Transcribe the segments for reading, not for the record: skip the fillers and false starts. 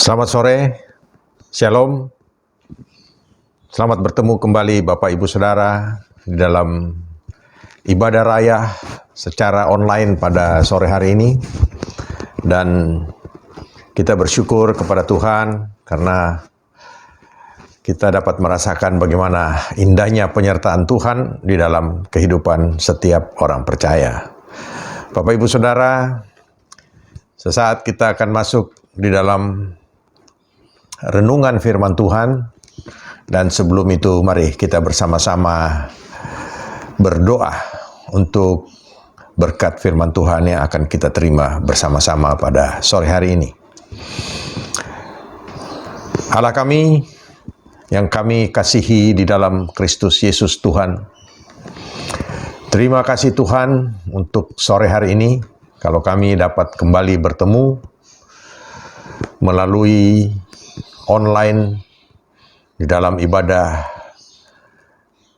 Selamat sore, Shalom. Selamat bertemu kembali Bapak Ibu Saudara di dalam ibadah raya secara online pada sore hari ini. Dan kita bersyukur kepada Tuhan karena kita dapat merasakan bagaimana indahnya penyertaan Tuhan di dalam kehidupan setiap orang percaya. Bapak Ibu Saudara, sesaat kita akan masuk di dalam renungan firman Tuhan, dan sebelum itu mari kita bersama-sama berdoa untuk berkat firman Tuhan yang akan kita terima bersama-sama pada sore hari ini. Allah kami yang kami kasihi di dalam Kristus Yesus Tuhan, terima kasih Tuhan untuk sore hari ini kalau kami dapat kembali bertemu melalui online di dalam ibadah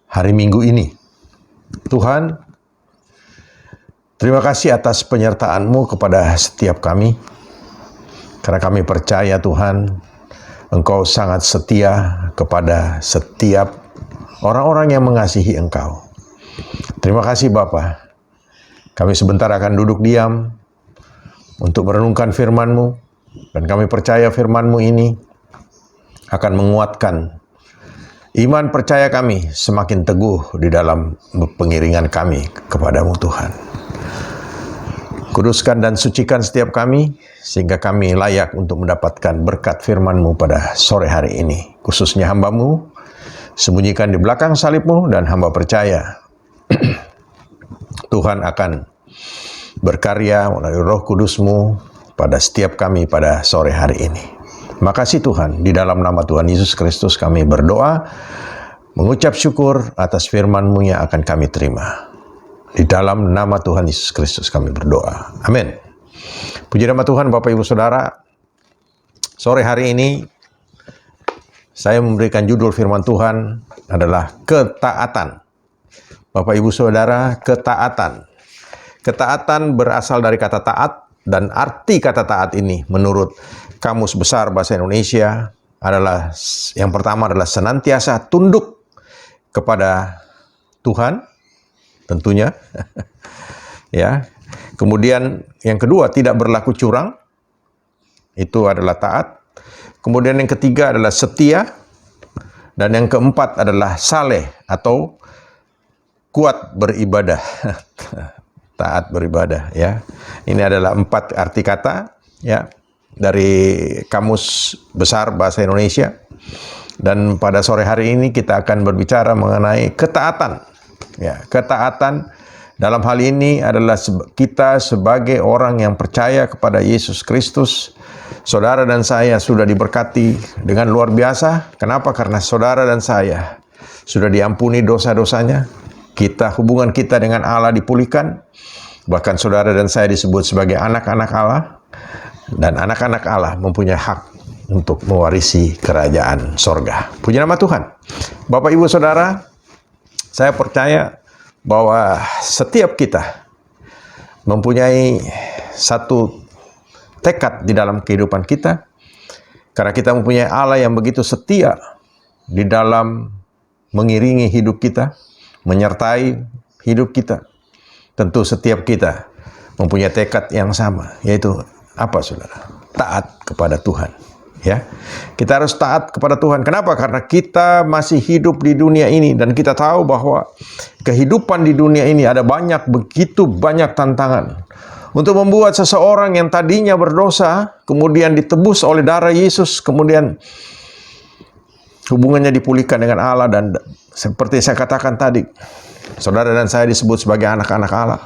hari Minggu ini. Tuhan, terima kasih atas penyertaan-Mu kepada setiap kami, karena kami percaya Tuhan, Engkau sangat setia kepada setiap orang-orang yang mengasihi Engkau. Terima kasih Bapa. Kami sebentar akan duduk diam untuk merenungkan firman-Mu, dan kami percaya firman-Mu ini akan menguatkan iman percaya kami semakin teguh di dalam pengiringan kami kepadamu Tuhan. Kuduskan dan sucikan setiap kami, sehingga kami layak untuk mendapatkan berkat firman-Mu pada sore hari ini. Khususnya hamba-Mu, sembunyikan di belakang salib-Mu, dan hamba percaya Tuhan akan berkarya melalui Roh Kudus-Mu pada setiap kami pada sore hari ini. Makasih Tuhan, di dalam nama Tuhan Yesus Kristus kami berdoa, mengucap syukur atas firman-Mu yang akan kami terima. Di dalam nama Tuhan Yesus Kristus kami berdoa. Amin. Puji nama Tuhan Bapak Ibu Saudara. Sore hari ini saya memberikan judul firman Tuhan adalah ketaatan. Bapak Ibu Saudara, ketaatan. Ketaatan berasal dari kata taat, dan arti kata taat ini menurut Kamus Besar Bahasa Indonesia adalah, yang pertama adalah senantiasa tunduk kepada Tuhan, tentunya. Ya. Kemudian yang kedua, tidak berlaku curang. Itu adalah taat. Kemudian yang ketiga adalah setia, dan yang keempat adalah saleh atau kuat beribadah. Taat beribadah, ya. Ini adalah 4 arti kata, ya, dari Kamus Besar Bahasa Indonesia. Dan pada sore hari ini kita akan berbicara mengenai ketaatan. Ya, ketaatan dalam hal ini adalah kita sebagai orang yang percaya kepada Yesus Kristus. Saudara dan saya sudah diberkati dengan luar biasa. Kenapa? Karena saudara dan saya sudah diampuni dosa-dosanya. Hubungan kita dengan Allah dipulihkan. Bahkan saudara dan saya disebut sebagai anak-anak Allah. Dan anak-anak Allah mempunyai hak untuk mewarisi kerajaan sorga. Puji nama Tuhan. Bapak Ibu Saudara, saya percaya bahwa setiap kita mempunyai satu tekad di dalam kehidupan kita. Karena kita mempunyai Allah yang begitu setia di dalam mengiringi hidup kita, menyertai hidup kita. Tentu setiap kita mempunyai tekad yang sama, yaitu apa saudara? Taat kepada Tuhan. Ya, kita harus taat kepada Tuhan. Kenapa? Karena kita masih hidup di dunia ini, dan kita tahu bahwa kehidupan di dunia ini ada begitu banyak tantangan untuk membuat seseorang yang tadinya berdosa kemudian ditebus oleh darah Yesus, kemudian hubungannya dipulihkan dengan Allah. Dan seperti saya katakan tadi, saudara dan saya disebut sebagai anak-anak Allah.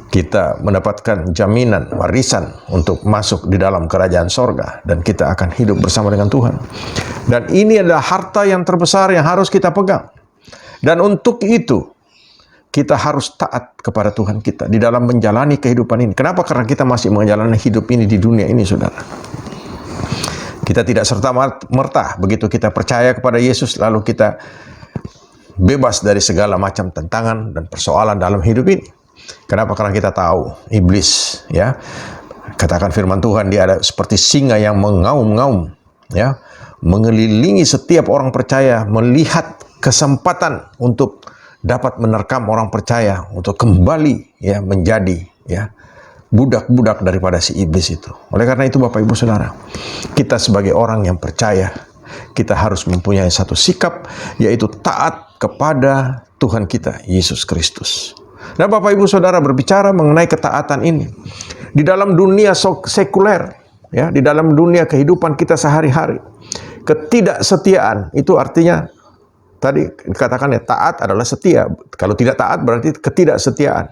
Kita mendapatkan jaminan, warisan untuk masuk di dalam kerajaan sorga, dan kita akan hidup bersama dengan Tuhan. Dan ini adalah harta yang terbesar yang harus kita pegang. Dan untuk itu, kita harus taat kepada Tuhan kita di dalam menjalani kehidupan ini. Kenapa? Karena kita masih menjalani hidup ini di dunia ini, saudara. Kita tidak serta-merta begitu kita percaya kepada Yesus, lalu kita bebas dari segala macam tantangan dan persoalan dalam hidup ini. Kenapa? Karena kita tahu iblis, ya, Katakan firman Tuhan, dia ada seperti singa yang mengaum-ngaum, ya, mengelilingi setiap orang percaya, melihat kesempatan untuk dapat menerkam orang percaya untuk kembali, ya, menjadi, ya, budak-budak daripada si iblis itu. Oleh karena itu, Bapak Ibu Saudara, kita sebagai orang yang percaya, kita harus mempunyai satu sikap, yaitu taat kepada Tuhan kita, Yesus Kristus. Nah, Bapak Ibu Saudara, berbicara mengenai ketaatan ini, di dalam dunia sekuler, ya, di dalam dunia kehidupan kita sehari-hari, ketidaksetiaan itu artinya, tadi dikatakan ya, taat adalah setia. Kalau tidak taat berarti ketidaksetiaan.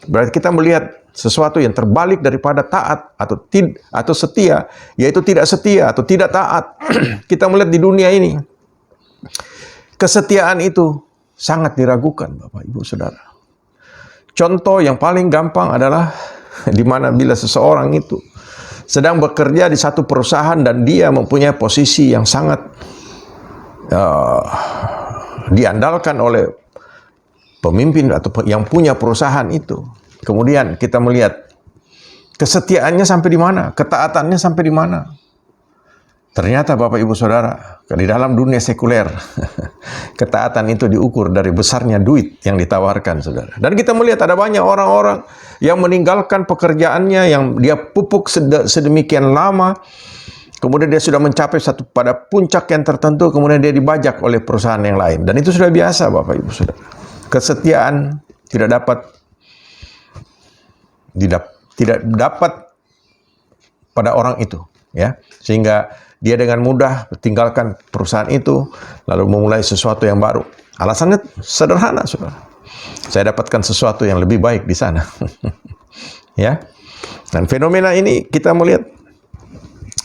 Berarti kita melihat sesuatu yang terbalik daripada taat atau setia, yaitu tidak setia atau tidak taat. Kita melihat di dunia ini, kesetiaan itu sangat diragukan, Bapak Ibu Saudara. Contoh yang paling gampang adalah di mana bila seseorang itu sedang bekerja di satu perusahaan dan dia mempunyai posisi yang sangat diandalkan oleh pemimpin atau yang punya perusahaan itu. Kemudian kita melihat kesetiaannya sampai di mana, ketaatannya sampai di mana. Ternyata Bapak Ibu Saudara, di dalam dunia sekuler, ketaatan itu diukur dari besarnya duit yang ditawarkan, Saudara. Dan kita melihat ada banyak orang-orang yang meninggalkan pekerjaannya yang dia pupuk sedemikian lama, kemudian dia sudah mencapai pada puncak yang tertentu, kemudian dia dibajak oleh perusahaan yang lain. Dan itu sudah biasa, Bapak Ibu Saudara. Kesetiaan tidak dapat pada orang itu, ya, sehingga dia dengan mudah tinggalkan perusahaan itu lalu memulai sesuatu yang baru. Alasannya sederhana, Saudara. Saya dapatkan sesuatu yang lebih baik di sana. Ya. Dan fenomena ini kita melihat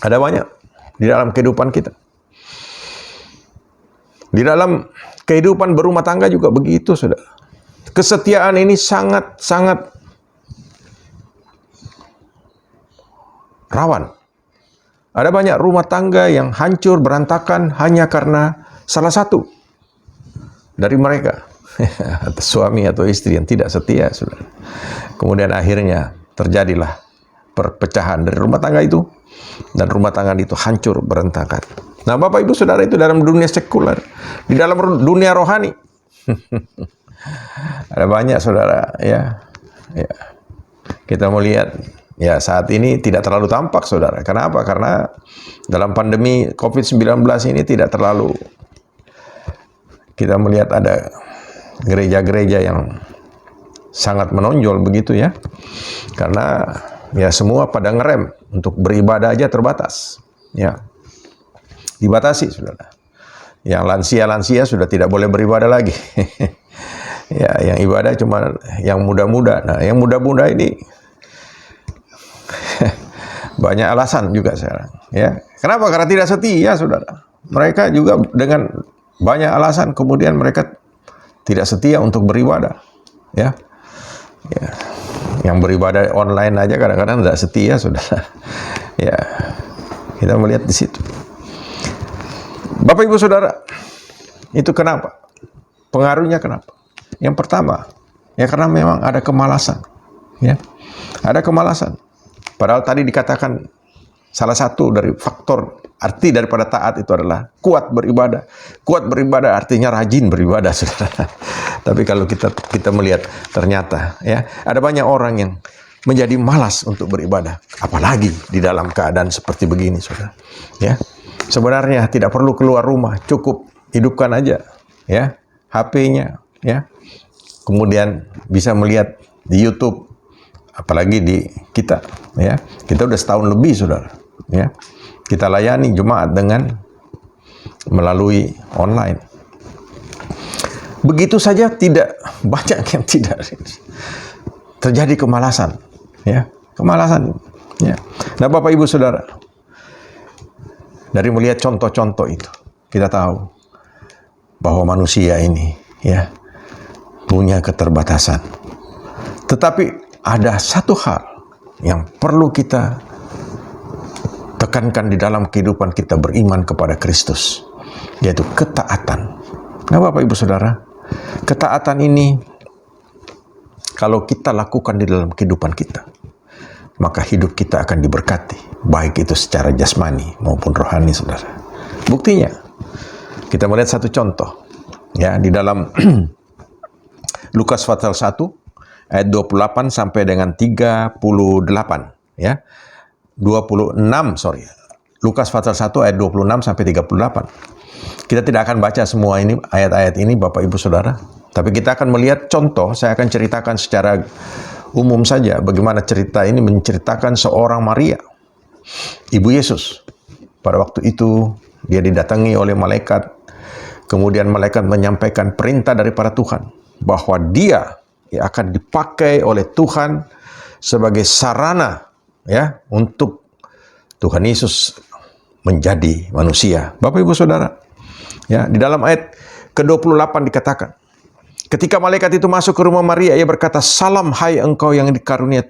ada banyak di dalam kehidupan kita. Di dalam kehidupan berumah tangga juga begitu, Saudara. Kesetiaan ini sangat rawan. Ada banyak rumah tangga yang hancur, berantakan hanya karena salah satu dari mereka, suami atau istri yang tidak setia, Saudara. Kemudian akhirnya terjadilah perpecahan dari rumah tangga itu, dan rumah tangga itu hancur, berantakan. Nah, Bapak Ibu Saudara, itu dalam dunia sekuler. Di dalam dunia rohani, ada banyak, Saudara, ya. Kita melihat, ya, saat ini tidak terlalu tampak, Saudara. Kenapa? Karena dalam pandemi COVID-19 ini tidak terlalu kita melihat ada gereja-gereja yang sangat menonjol begitu, ya. Karena ya semua pada ngerem untuk beribadah aja terbatas. Ya. Dibatasi, Saudara. Yang lansia-lansia sudah tidak boleh beribadah lagi. Ya, yang ibadah cuma yang muda-muda. Nah, yang muda-muda ini banyak alasan juga sekarang, ya. Kenapa? Karena tidak setia, Saudara. Mereka juga dengan banyak alasan kemudian mereka tidak setia untuk beribadah, ya. Ya. Yang beribadah online aja kadang-kadang tidak setia, Saudara. Ya. Kita melihat di situ. Bapak Ibu Saudara, itu kenapa? Pengaruhnya kenapa? Yang pertama, ya karena memang ada kemalasan, ya. Ada kemalasan. Padahal tadi dikatakan salah satu dari faktor arti daripada taat itu adalah kuat beribadah. Kuat beribadah artinya rajin beribadah, Saudara. Tapi kalau kita melihat ternyata, ya, ada banyak orang yang menjadi malas untuk beribadah, apalagi di dalam keadaan seperti begini, Saudara. Ya. Sebenarnya tidak perlu keluar rumah, cukup hidupkan aja, ya, HP-nya, ya. Kemudian bisa melihat di YouTube, apalagi di kita, ya. Kita udah setahun lebih, Saudara, ya. Kita layani jemaat dengan melalui online. Begitu saja tidak banyak yang tidak terjadi kemalasan, ya. Kemalasan, ya. Nah, Bapak Ibu Saudara, dari melihat contoh-contoh itu, kita tahu bahwa manusia ini, ya, punya keterbatasan. Tetapi ada satu hal yang perlu kita tekankan di dalam kehidupan kita beriman kepada Kristus, yaitu ketaatan. Nah, Bapak Ibu Saudara, ketaatan ini kalau kita lakukan di dalam kehidupan kita, maka hidup kita akan diberkati, baik itu secara jasmani maupun rohani, saudara. Buktinya, kita melihat satu contoh, ya, di dalam Lukas pasal 1 ayat 28 sampai dengan 38, ya. 26, sorry. Lukas pasal 1 ayat 26 sampai 38. Kita tidak akan baca semua ini ayat-ayat ini, Bapak Ibu Saudara, tapi kita akan melihat contoh. Saya akan ceritakan secara umum saja bagaimana cerita ini menceritakan seorang Maria, ibu Yesus. Pada waktu itu dia didatangi oleh malaikat. Kemudian malaikat menyampaikan perintah daripada Tuhan bahwa dia akan dipakai oleh Tuhan sebagai sarana, ya, untuk Tuhan Yesus menjadi manusia. Bapak Ibu Saudara, ya, di dalam ayat ke-28 dikatakan, ketika malaikat itu masuk ke rumah Maria, ia berkata, "Salam hai engkau yang dikaruniai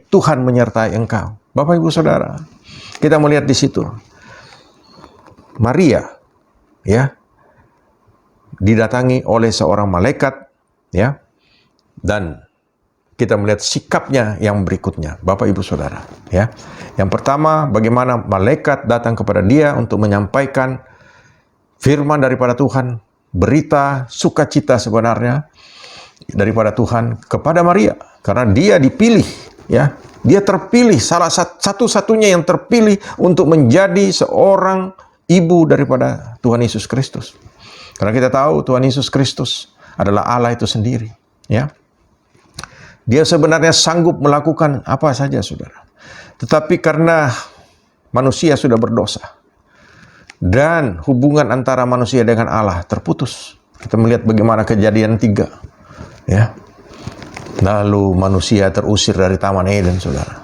Tuhan menyertai engkau." Bapak Ibu Saudara, kita melihat di situ Maria, ya, didatangi oleh seorang malaikat, ya, dan kita melihat sikapnya yang berikutnya, Bapak Ibu Saudara, ya. Yang pertama, bagaimana malaikat datang kepada dia untuk menyampaikan firman daripada Tuhan, berita sukacita sebenarnya daripada Tuhan kepada Maria, karena dia dipilih, ya. Dia terpilih, salah satu-satunya yang terpilih untuk menjadi seorang ibu daripada Tuhan Yesus Kristus. Karena kita tahu Tuhan Yesus Kristus adalah Allah itu sendiri, ya. Dia sebenarnya sanggup melakukan apa saja, saudara. Tetapi karena manusia sudah berdosa dan hubungan antara manusia dengan Allah terputus. Kita melihat bagaimana Kejadian 3, ya. Lalu manusia terusir dari Taman Eden, saudara.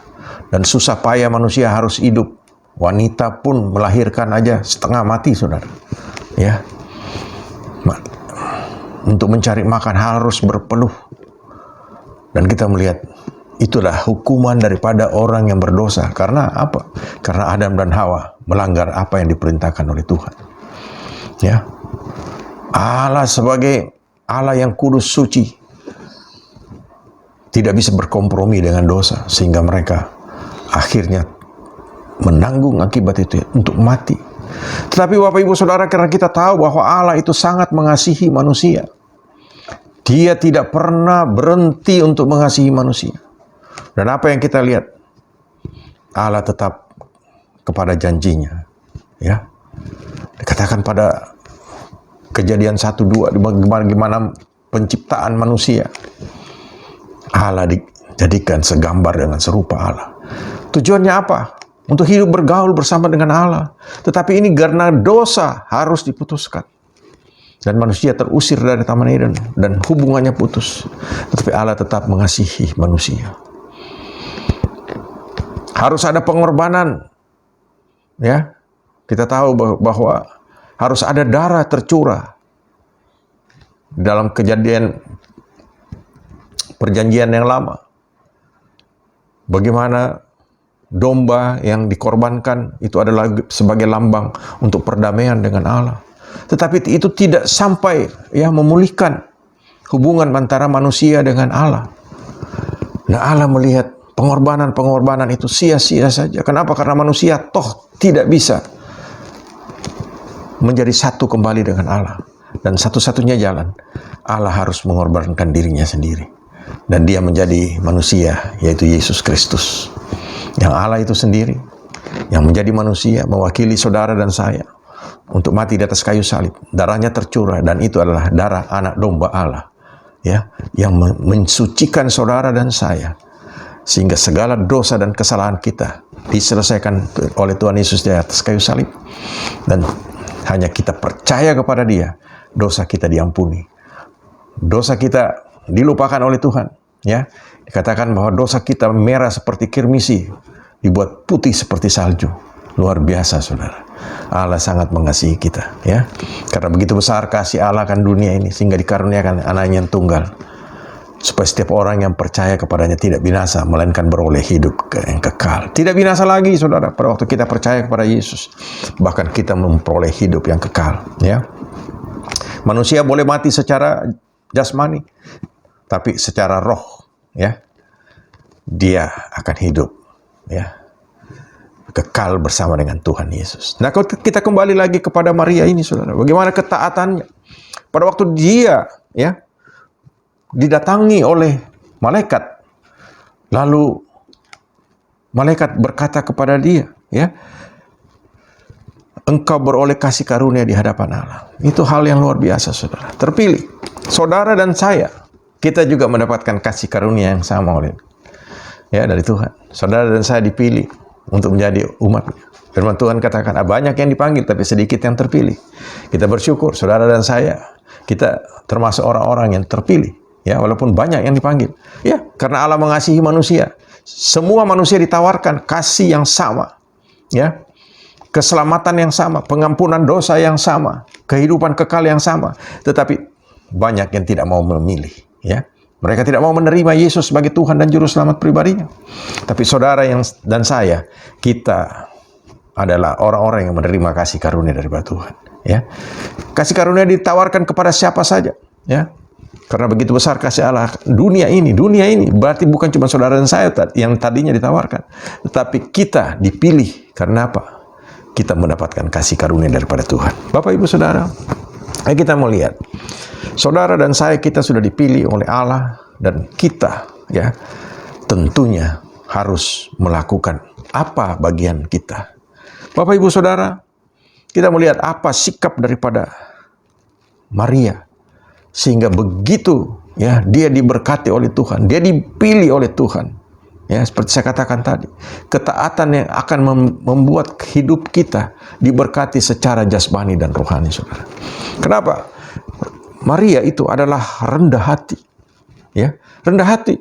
Dan susah payah manusia harus hidup. Wanita pun melahirkan aja setengah mati, saudara. Ya. Untuk mencari makan harus berpeluh. Dan kita melihat itulah hukuman daripada orang yang berdosa. Karena apa? Karena Adam dan Hawa melanggar apa yang diperintahkan oleh Tuhan. Ya. Allah sebagai Allah yang kudus suci tidak bisa berkompromi dengan dosa, sehingga mereka akhirnya menanggung akibat itu untuk mati. Tetapi Bapak Ibu Saudara, karena kita tahu bahwa Allah itu sangat mengasihi manusia, Dia tidak pernah berhenti untuk mengasihi manusia. Dan apa yang kita lihat? Allah tetap kepada janjinya, ya. Dikatakan pada Kejadian 1-2 bagaimana penciptaan manusia. Allah dijadikan segambar dengan serupa Allah. Tujuannya apa? Untuk hidup bergaul bersama dengan Allah. Tetapi ini karena dosa harus diputuskan. Dan manusia terusir dari Taman Eden dan hubungannya putus. Tetapi Allah tetap mengasihi manusia. Harus ada pengorbanan. Ya. Kita tahu bahwa harus ada darah tercurah. Dalam Perjanjian yang lama, bagaimana domba yang dikorbankan itu adalah sebagai lambang untuk perdamaian dengan Allah. Tetapi itu tidak sampai, ya, memulihkan hubungan antara manusia dengan Allah. Nah, Allah melihat pengorbanan itu sia-sia saja. Kenapa? Karena manusia toh tidak bisa menjadi satu kembali dengan Allah. Dan satu-satunya jalan, Allah harus mengorbankan dirinya sendiri. Dan dia menjadi manusia, yaitu Yesus Kristus. Yang Allah itu sendiri, yang menjadi manusia, mewakili saudara dan saya, untuk mati di atas kayu salib. Darahnya tercurah, dan itu adalah darah anak domba Allah, ya, yang mensucikan saudara dan saya. Sehingga segala dosa dan kesalahan kita diselesaikan oleh Tuhan Yesus di atas kayu salib. Dan hanya kita percaya kepada Dia, dosa kita diampuni. Dosa kita dilupakan oleh Tuhan, ya. Dikatakan bahwa dosa kita merah seperti kirmisi, dibuat putih seperti salju. Luar biasa, saudara. Allah sangat mengasihi kita, ya. Karena begitu besar kasih Allah akan dunia ini, sehingga dikaruniakan anaknya yang tunggal, supaya setiap orang yang percaya kepadanya tidak binasa, melainkan beroleh hidup yang kekal. Tidak binasa lagi, saudara, pada waktu kita percaya kepada Yesus. Bahkan kita memperoleh hidup yang kekal, ya. Manusia boleh mati secara jasmani, tapi secara roh, ya, dia akan hidup, ya, kekal bersama dengan Tuhan Yesus. Nah, kalau kita kembali lagi kepada Maria ini, saudara, bagaimana ketaatannya pada waktu dia, ya, didatangi oleh malaikat, lalu malaikat berkata kepada dia, ya, engkau beroleh kasih karunia di hadapan Allah. Itu hal yang luar biasa, saudara. Terpilih. Saudara dan saya, kita juga mendapatkan kasih karunia yang sama oleh, ya, dari Tuhan. Saudara dan saya dipilih untuk menjadi umat-Nya. Firman Tuhan katakan, banyak yang dipanggil, tapi sedikit yang terpilih. Kita bersyukur, saudara dan saya, kita termasuk orang-orang yang terpilih. Ya, walaupun banyak yang dipanggil. Ya, karena Allah mengasihi manusia. Semua manusia ditawarkan kasih yang sama. Ya, keselamatan yang sama, pengampunan dosa yang sama, kehidupan kekal yang sama. Tetapi banyak yang tidak mau memilih. Ya, mereka tidak mau menerima Yesus sebagai Tuhan dan Juru Selamat pribadinya. Tapi saudara dan saya, kita adalah orang-orang yang menerima kasih karunia daripada Tuhan. Ya, kasih karunia ditawarkan kepada siapa saja. Ya, karena begitu besar kasih Allah dunia ini berarti bukan cuma saudara dan saya yang tadinya ditawarkan, tetapi kita dipilih. Karena apa? Kita mendapatkan kasih karunia daripada Tuhan. Bapak, Ibu, Saudara, kita melihat saudara dan saya, kita sudah dipilih oleh Allah, dan kita, ya, tentunya harus melakukan apa bagian kita. Bapak, Ibu, Saudara, kita melihat apa sikap daripada Maria sehingga begitu, ya, dia diberkati oleh Tuhan, dia dipilih oleh Tuhan. Ya, seperti saya katakan tadi, ketaatan yang akan membuat hidup kita diberkati secara jasmani dan rohani, saudara. Kenapa? Maria itu adalah rendah hati. Ya, rendah hati.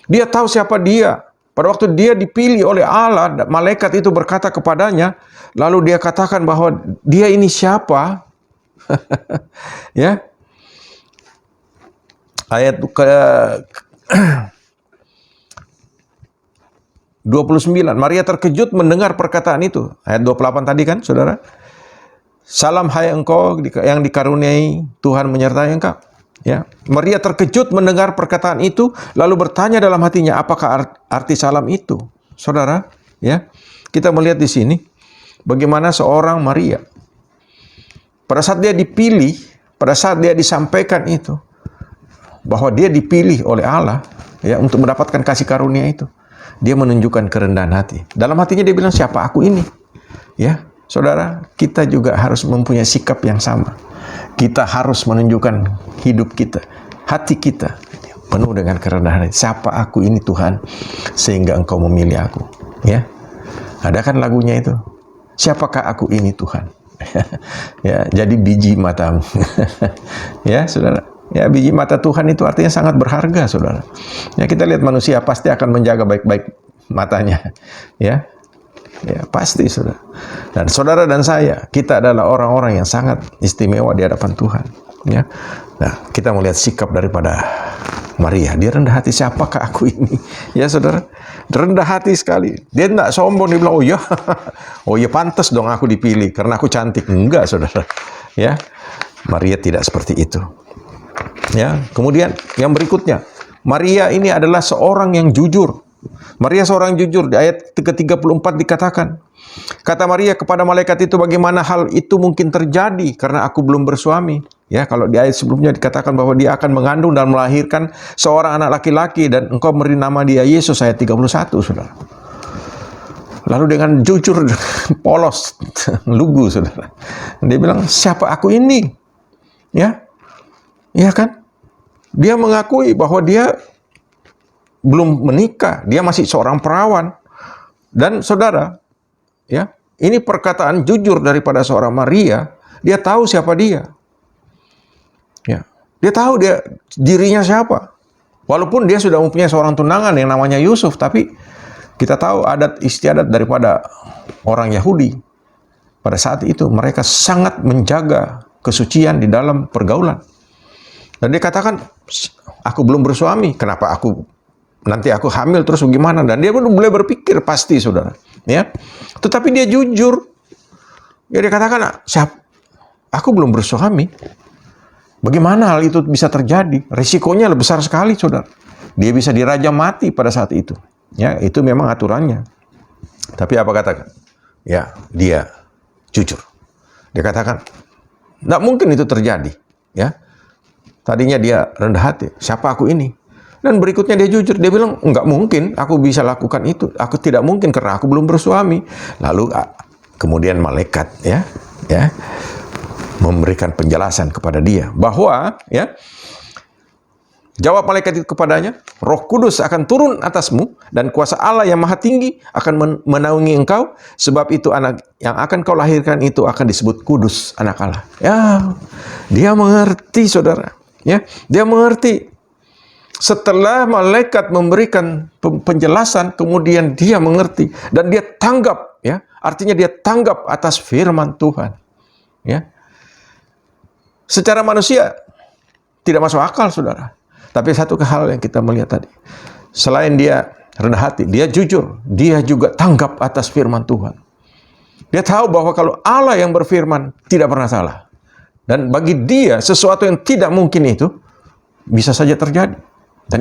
Dia tahu siapa dia. Pada waktu dia dipilih oleh Allah, malaikat itu berkata kepadanya, lalu dia katakan bahwa dia ini siapa? Ya. Ayat ke 29, Maria terkejut mendengar perkataan itu. Ayat 28 tadi kan, saudara. Salam hai engkau yang dikaruniai Tuhan menyertai engkau. Ya, Maria terkejut mendengar perkataan itu, lalu bertanya dalam hatinya, apakah arti salam itu? Saudara, ya, kita melihat di sini bagaimana seorang Maria, pada saat dia dipilih, pada saat dia disampaikan itu, bahwa dia dipilih oleh Allah, ya, untuk mendapatkan kasih karunia itu, dia menunjukkan kerendahan hati. Dalam hatinya dia bilang, siapa aku ini? Ya, saudara, kita juga harus mempunyai sikap yang sama. Kita harus menunjukkan hidup kita, hati kita penuh dengan kerendahan hati. Siapa aku ini, Tuhan, sehingga engkau memilih aku. Ya, ada kan lagunya itu, siapakah aku ini, Tuhan? Ya, jadi biji matamu. Ya, saudara. Ya, biji mata Tuhan itu artinya sangat berharga, saudara. Ya, kita lihat manusia pasti akan menjaga baik-baik matanya. Ya, ya, pasti, saudara. Dan saudara dan saya, kita adalah orang-orang yang sangat istimewa di hadapan Tuhan. Ya, nah, kita melihat sikap daripada Maria. Dia rendah hati, siapakah aku ini? Ya, saudara, rendah hati sekali. Dia tidak sombong, dia bilang, oh ya, pantas dong aku dipilih karena aku cantik. Enggak, saudara. Ya, Maria tidak seperti itu. Ya, kemudian yang berikutnya, Maria ini adalah seorang yang jujur. Maria seorang jujur. Di ayat ke-34 dikatakan, kata Maria kepada malaikat itu, bagaimana hal itu mungkin terjadi karena aku belum bersuami. Ya, kalau di ayat sebelumnya dikatakan bahwa dia akan mengandung dan melahirkan seorang anak laki-laki dan engkau beri nama dia Yesus, ayat 31, saudara. Lalu dengan jujur, polos, lugu, saudara, dia bilang, siapa aku ini? Ya, iya kan? Dia mengakui bahwa dia belum menikah, dia masih seorang perawan. Dan saudara, ya, ini perkataan jujur daripada seorang Maria. Dia tahu siapa dia. Ya, dia tahu dirinya siapa. Walaupun dia sudah mempunyai seorang tunangan yang namanya Yusuf, tapi kita tahu adat istiadat daripada orang Yahudi. Pada saat itu mereka sangat menjaga kesucian di dalam pergaulan. Dan dia katakan, aku belum bersuami, kenapa nanti aku hamil terus bagaimana? Dan dia pun boleh berpikir pasti, saudara. Ya, tetapi dia jujur. Ya, dia katakan, aku belum bersuami. Bagaimana hal itu bisa terjadi? Risikonya lebih besar sekali, saudara. Dia bisa dirajam mati pada saat itu. Ya, itu memang aturannya. Tapi apa katakan? Ya, dia jujur. Dia katakan, tidak mungkin itu terjadi. Ya, tadinya dia rendah hati. Siapa aku ini? Dan berikutnya dia jujur. Dia bilang, enggak mungkin aku bisa lakukan itu. Aku tidak mungkin karena aku belum bersuami. Lalu kemudian malaikat ya memberikan penjelasan kepada dia bahwa ya, jawab malaikat itu kepadanya, Roh Kudus akan turun atasmu dan kuasa Allah yang Maha Tinggi akan menaungi engkau, sebab itu anak yang akan kau lahirkan itu akan disebut kudus, anak Allah. Ya, dia mengerti, saudara. Ya, dia mengerti. Setelah malaikat memberikan penjelasan, kemudian dia mengerti dan dia tanggap, ya. Artinya dia tanggap atas firman Tuhan. Ya. Secara manusia tidak masuk akal, saudara. Tapi satu hal yang kita melihat tadi, selain dia rendah hati, dia jujur, dia juga tanggap atas firman Tuhan. Dia tahu bahwa kalau Allah yang berfirman tidak pernah salah. Dan bagi dia sesuatu yang tidak mungkin itu bisa saja terjadi. Dan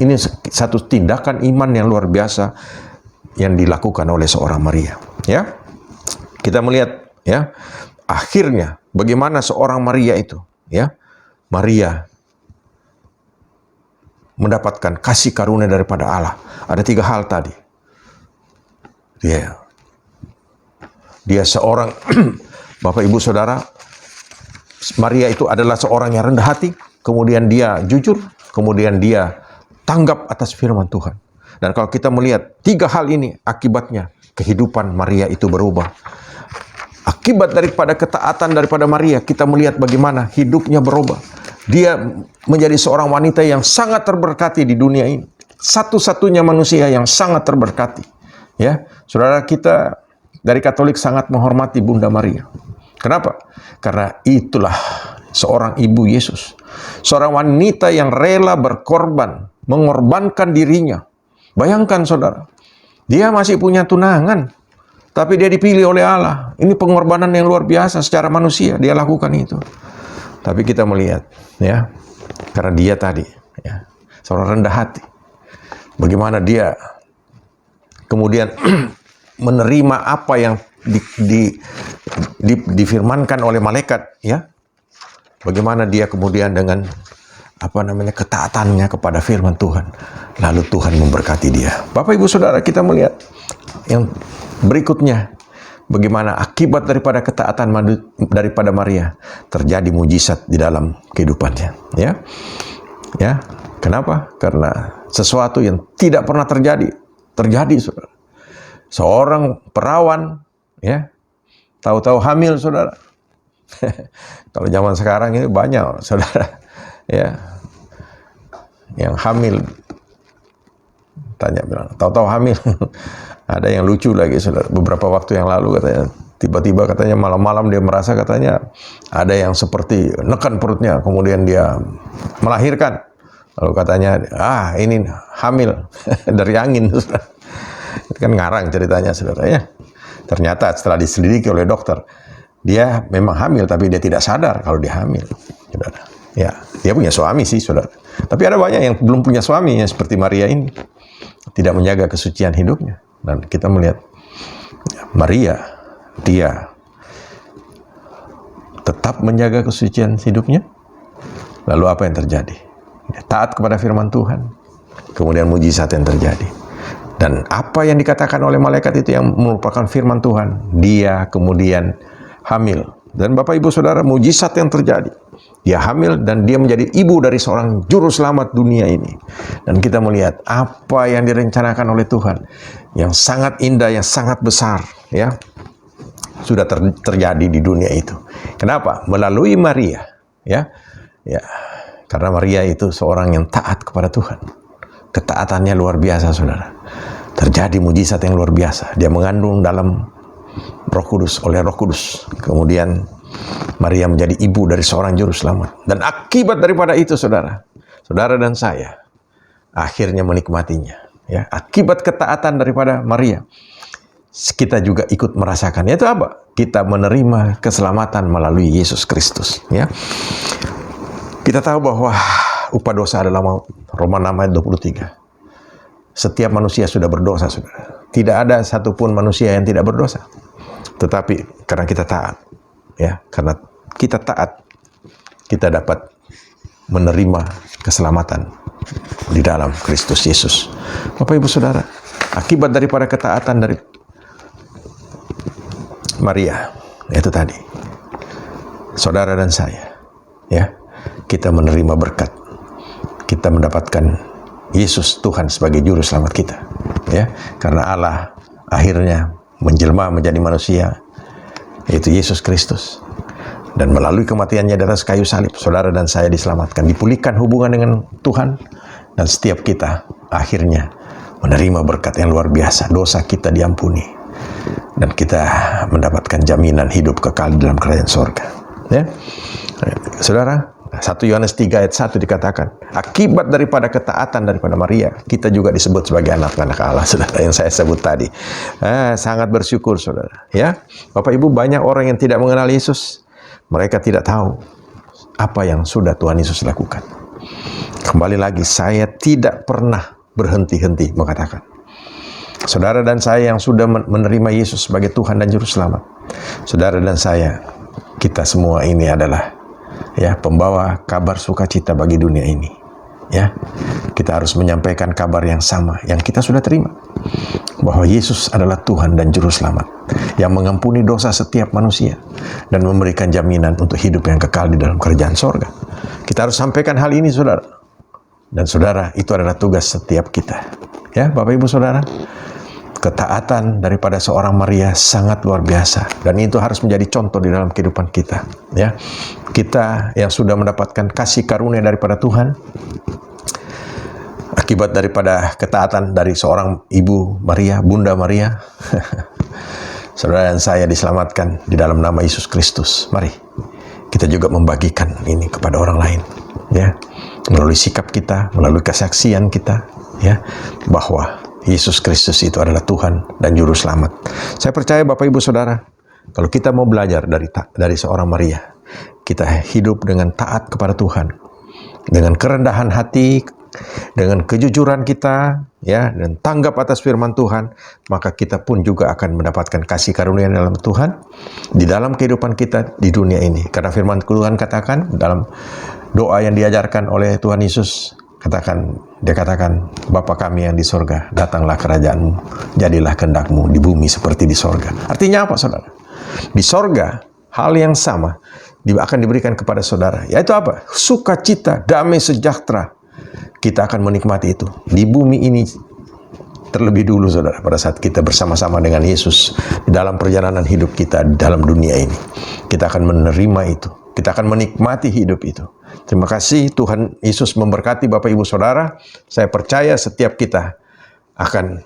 ini satu tindakan iman yang luar biasa yang dilakukan oleh seorang Maria. Ya, kita melihat ya akhirnya bagaimana seorang Maria itu, ya, Maria mendapatkan kasih karunia daripada Allah. Ada 3 hal tadi. Dia seorang Bapak Ibu Saudara, Maria itu adalah seorang yang rendah hati, kemudian dia jujur, kemudian dia tanggap atas firman Tuhan. Dan kalau kita melihat 3 hal ini, akibatnya kehidupan Maria itu berubah. Akibat daripada ketaatan daripada Maria, kita melihat bagaimana hidupnya berubah. Dia menjadi seorang wanita yang sangat terberkati di dunia ini. Satu-satunya manusia yang sangat terberkati. Ya, saudara, kita dari Katolik sangat menghormati Bunda Maria. Kenapa? Karena itulah seorang ibu Yesus. Seorang wanita yang rela berkorban, mengorbankan dirinya. Bayangkan, saudara, dia masih punya tunangan, tapi dia dipilih oleh Allah. Ini pengorbanan yang luar biasa secara manusia, dia lakukan itu. Tapi kita melihat, ya, karena dia tadi, ya, seorang rendah hati. Bagaimana dia kemudian menerima apa yang difirmankan oleh malaikat, ya. Bagaimana dia kemudian dengan ketaatannya kepada firman Tuhan. Lalu Tuhan memberkati dia. Bapak Ibu Saudara, kita melihat yang berikutnya. Bagaimana akibat daripada ketaatan daripada Maria terjadi mujizat di dalam kehidupannya, ya. Ya, kenapa? Karena sesuatu yang tidak pernah terjadi, saudara. Seorang perawan, ya, tahu-tahu hamil, saudara. Kalau zaman sekarang ini banyak, saudara, ya, yang hamil, bilang, tahu-tahu hamil. Ada yang lucu lagi, saudara. Beberapa waktu yang lalu katanya, tiba-tiba katanya malam-malam dia merasa katanya ada yang seperti nekan perutnya, kemudian dia melahirkan. Lalu katanya, ini hamil dari angin, saudara. Itu kan ngarang ceritanya, saudara, ya. Ternyata setelah diselidiki oleh dokter, dia memang hamil, tapi dia tidak sadar kalau dia hamil, saudara. Ya, dia punya suami sih, saudara. Tapi ada banyak yang belum punya suami, yang seperti Maria ini, tidak menjaga kesucian hidupnya. Dan kita melihat Maria, dia tetap menjaga kesucian hidupnya. Lalu apa yang terjadi? Dia taat kepada firman Tuhan. Kemudian mujizat yang terjadi. Dan apa yang dikatakan oleh malaikat itu yang merupakan firman Tuhan, dia kemudian hamil. Dan Bapak Ibu Saudara, mujizat yang terjadi. Dia hamil dan dia menjadi ibu dari seorang juru selamat dunia ini. Dan kita melihat apa yang direncanakan oleh Tuhan yang sangat indah, yang sangat besar, ya, sudah terjadi di dunia itu. Kenapa? Melalui Maria, ya. Ya, karena Maria itu seorang yang taat kepada Tuhan. Ketaatannya luar biasa, saudara. Terjadi mujizat yang luar biasa. Dia mengandung dalam Roh Kudus, oleh Roh Kudus. Kemudian Maria menjadi ibu dari seorang juru selamat. Dan akibat daripada itu, saudara dan saya akhirnya menikmatinya. Ya, akibat ketaatan daripada Maria, kita juga ikut merasakan. Itu apa? Kita menerima keselamatan melalui Yesus Kristus. Ya, kita tahu bahwa upah dosa adalah maut. Roma 6 ayat 23. Setiap manusia sudah berdosa, saudara. Tidak ada satupun manusia yang tidak berdosa. Tetapi karena kita taat, ya, karena kita taat, kita dapat menerima keselamatan di dalam Kristus Yesus. Bapak Ibu Saudara, akibat daripada ketaatan dari Maria, itu tadi, saudara dan saya, ya, kita menerima berkat. Kita mendapatkan Yesus Tuhan sebagai juru selamat kita, ya, karena Allah akhirnya menjelma menjadi manusia, yaitu Yesus Kristus, dan melalui kematiannya di atas kayu salib, saudara dan saya diselamatkan, dipulihkan hubungan dengan Tuhan, dan setiap kita akhirnya menerima berkat yang luar biasa. Dosa kita diampuni, dan kita mendapatkan jaminan hidup kekal dalam kerajaan sorga, ya. Saudara, 1 Yohanes 3 ayat 1 dikatakan, akibat daripada ketaatan daripada Maria, kita juga disebut sebagai anak-anak Allah, saudara, yang saya sebut tadi. Sangat bersyukur, saudara. Ya, Bapak Ibu, banyak orang yang tidak mengenal Yesus. Mereka tidak tahu apa yang sudah Tuhan Yesus lakukan. Kembali lagi, saya tidak pernah berhenti-henti mengatakan, saudara dan saya yang sudah menerima Yesus sebagai Tuhan dan Juru Selamat, saudara dan saya, kita semua ini adalah, ya, pembawa kabar sukacita bagi dunia ini. Ya, kita harus menyampaikan kabar yang sama yang kita sudah terima, bahwa Yesus adalah Tuhan dan Juru Selamat yang mengampuni dosa setiap manusia dan memberikan jaminan untuk hidup yang kekal di dalam kerajaan sorga. Kita harus sampaikan hal ini, saudara. Dan saudara, itu adalah tugas setiap kita. Ya, Bapak Ibu Saudara, ketaatan daripada seorang Maria sangat luar biasa, dan itu harus menjadi contoh di dalam kehidupan kita. Ya, kita yang sudah mendapatkan kasih karunia daripada Tuhan, akibat daripada ketaatan dari seorang ibu Maria, Bunda Maria, saudara dan saya diselamatkan di dalam nama Yesus Kristus. Mari kita juga membagikan ini kepada orang lain, ya, melalui sikap kita, melalui kesaksian kita, ya, bahwa Yesus Kristus itu adalah Tuhan dan Juru Selamat. Saya percaya Bapak Ibu Saudara, kalau kita mau belajar dari seorang Maria, kita hidup dengan taat kepada Tuhan, dengan kerendahan hati, dengan kejujuran kita, ya, dan tanggap atas firman Tuhan, maka kita pun juga akan mendapatkan kasih karunia dalam Tuhan di dalam kehidupan kita di dunia ini. Karena firman Tuhan katakan dalam doa yang diajarkan oleh Tuhan Yesus, dia katakan, Bapa kami yang di sorga, datanglah kerajaan-Mu, jadilah kehendak-Mu di bumi seperti di sorga. Artinya apa, saudara? Di sorga, hal yang sama akan diberikan kepada saudara. Yaitu apa? Sukacita, damai sejahtera. Kita akan menikmati itu di bumi ini terlebih dulu, saudara, pada saat kita bersama-sama dengan Yesus di dalam perjalanan hidup kita di dalam dunia ini. Kita akan menerima itu. Kita akan menikmati hidup itu. Terima kasih, Tuhan Yesus memberkati Bapak Ibu Saudara. Saya percaya setiap kita akan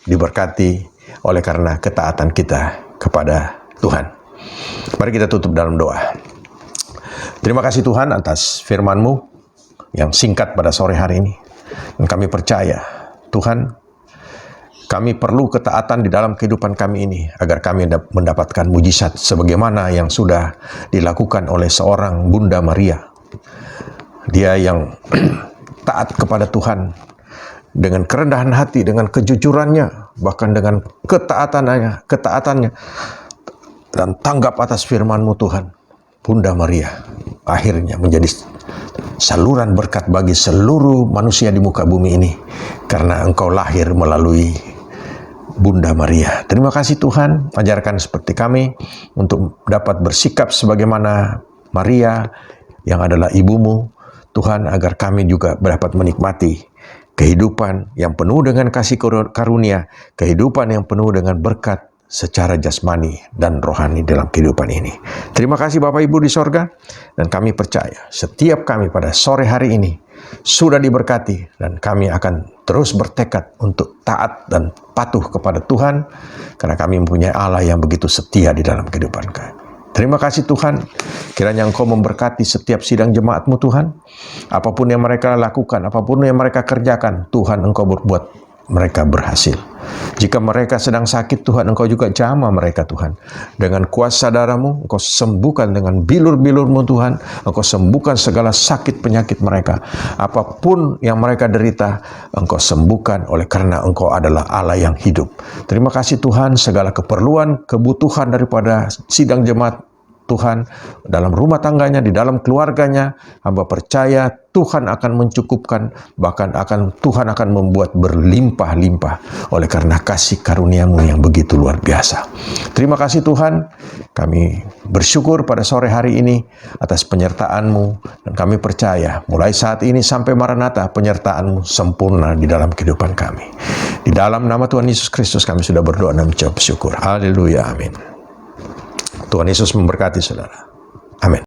diberkati oleh karena ketaatan kita kepada Tuhan. Mari kita tutup dalam doa. Terima kasih Tuhan atas firman-Mu yang singkat pada sore hari ini. Dan kami percaya, Tuhan, kami perlu ketaatan di dalam kehidupan kami ini, agar kami mendapatkan mujizat sebagaimana yang sudah dilakukan oleh seorang Bunda Maria. Dia yang taat kepada Tuhan dengan kerendahan hati, dengan kejujurannya, bahkan dengan ketaatannya, dan tanggap atas firman-Mu Tuhan. Bunda Maria akhirnya menjadi saluran berkat bagi seluruh manusia di muka bumi ini, karena Engkau lahir melalui Bunda Maria. Terima kasih Tuhan, ajarkan seperti kami untuk dapat bersikap sebagaimana Maria yang adalah ibumu, Tuhan, agar kami juga dapat menikmati kehidupan yang penuh dengan kasih karunia, kehidupan yang penuh dengan berkat secara jasmani dan rohani dalam kehidupan ini. Terima kasih Bapak Ibu di sorga, dan kami percaya setiap kami pada sore hari ini sudah diberkati, dan kami akan terus bertekad untuk taat dan patuh kepada Tuhan, karena kami mempunyai Allah yang begitu setia di dalam kehidupan kami. Terima kasih Tuhan, kiranya Engkau memberkati setiap sidang jemaat-Mu Tuhan. Apapun yang mereka lakukan, apapun yang mereka kerjakan, Tuhan Engkau berbuat mereka berhasil. Jika mereka sedang sakit, Tuhan, Engkau juga jamah mereka, Tuhan. Dengan kuasa darah-Mu, Engkau sembuhkan dengan bilur-bilur-Mu, Tuhan. Engkau sembuhkan segala sakit penyakit mereka. Apapun yang mereka derita, Engkau sembuhkan oleh karena Engkau adalah Allah yang hidup. Terima kasih, Tuhan, segala keperluan, kebutuhan daripada sidang jemaat Tuhan, dalam rumah tangganya, di dalam keluarganya, hamba percaya Tuhan akan mencukupkan, bahkan Tuhan akan membuat berlimpah-limpah oleh karena kasih karunia-Mu yang begitu luar biasa. Terima kasih Tuhan, kami bersyukur pada sore hari ini atas penyertaan-Mu, dan kami percaya mulai saat ini sampai Maranatha penyertaan-Mu sempurna di dalam kehidupan kami. Di dalam nama Tuhan Yesus Kristus kami sudah berdoa dan mengucap syukur. Haleluya, amin. Tuhan Yesus memberkati saudara. Amin.